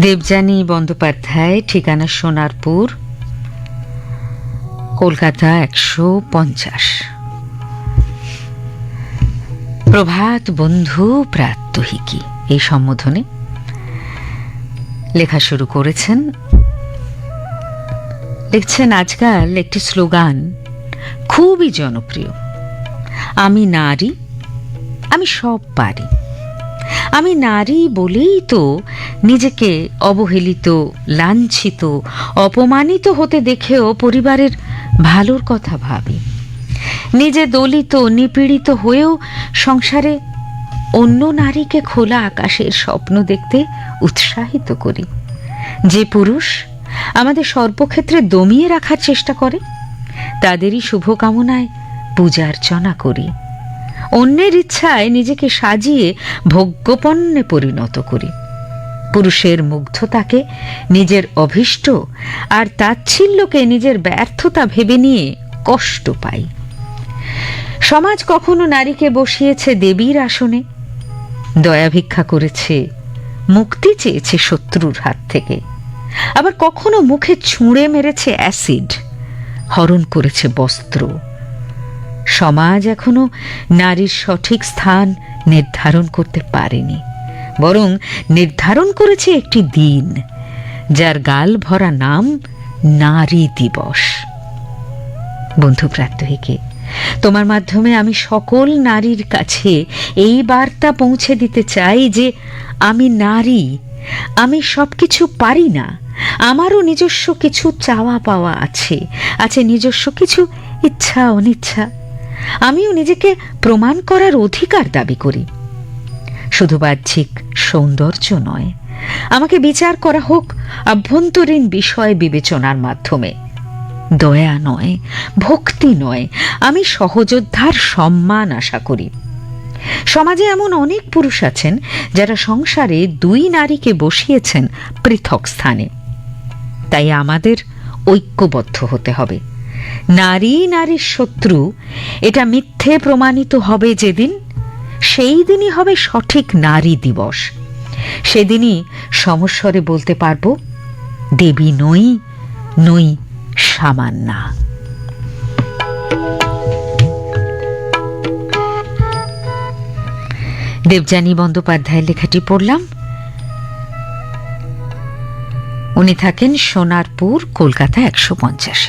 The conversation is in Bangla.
দেবযানী বন্দ্যোপাধ্যায়, ঠিকানা সোনারপুর, কলকাতা 150। প্রভাত বন্ধু প্রাত্যহিকী এই সম্বোধনে লেখা শুরু করেছেন। লিখছেন, আজকাল একটি স্লোগান খুবই জনপ্রিয়, আমি নারী, আমি সব পারি। আমি নারী বলেই তো নিজেকে অবহেলিত, লাঞ্ছিত, অপমানিত হতে দেখেও পরিবারের ভালোর কথা ভাবি। নিজে দলিত, নিপীড়িত হয়েও সংসারে অন্য নারীকে খোলা আকাশের স্বপ্ন দেখতে উৎসাহিত করি। যে পুরুষ আমাদের সর্বক্ষেত্রে দমিয়ে রাখার চেষ্টা করে, তাদেরই শুভকামনায় পূজার্চনা করি। অন্যের ইচ্ছায় নিজেকে সাজিয়ে ভোগ্যপণ্যে পরিণত করি। পুরুষের মুগ্ধতাকে নিজের অভীষ্ট আর তাচ্ছিল্যকে নিজের ব্যর্থতা ভেবে নিয়ে কষ্ট পাই। সমাজ কখনো নারীকে বসিয়েছে দেবীর আসনে, দয়া ভিক্ষা করেছে, মুক্তি চেয়েছে শত্রুর হাত থেকে, আবার কখনো মুখে ছুঁড়ে মেরেছে অ্যাসিড, হরণ করেছে বস্ত্র। সমাজ এখনো নারীর সঠিক স্থান নির্ধারণ করতে পারেনি, বরং নির্ধারণ করেছে একটি দিন যার গাল ভরা নাম নারী দিবস। বন্ধু প্রাত্যহিকে, তোমার মাধ্যমে আমি সকল নারীর কাছে এই বার্তা পৌঁছে দিতে চাই যে আমি নারী, আমি সবকিছু পারি না। আমারও নিজস্ব কিছু চাওয়া পাওয়া আছে, আছে নিজস্ব কিছু ইচ্ছা অনিচ্ছা। আমিও নিজেকে প্রমাণ করার অধিকার দাবি করি। শুধু বাহ্যিক সৌন্দর্য নয়, আমাকে বিচার করা হোক আভ্যন্তরীণ বিষয় বিবেচনার মাধ্যমে। দয়া নয়, ভক্তি নয়, আমি সহযোদ্ধার সম্মান আশা করি। সমাজে এমন অনেক পুরুষ আছেন যারা সংসারে দুই নারীকে বসিয়েছেন পৃথক স্থানে। তাই আমাদের ঐক্যবদ্ধ হতে হবে। নারী নারীর শত্রু এটা মিথ্যে প্রমাণিত হবে যেদিন, সেই দিনই হবে সঠিক নারী দিবস। সেদিনই সমস্বরে বলতে পারবো, দেবী নই, নই সামান্যা। দেবযানী বন্দ্যোপাধ্যায়ের লেখাটি পড়লাম। উনি থাকেন সোনারপুর, কলকাতা 150।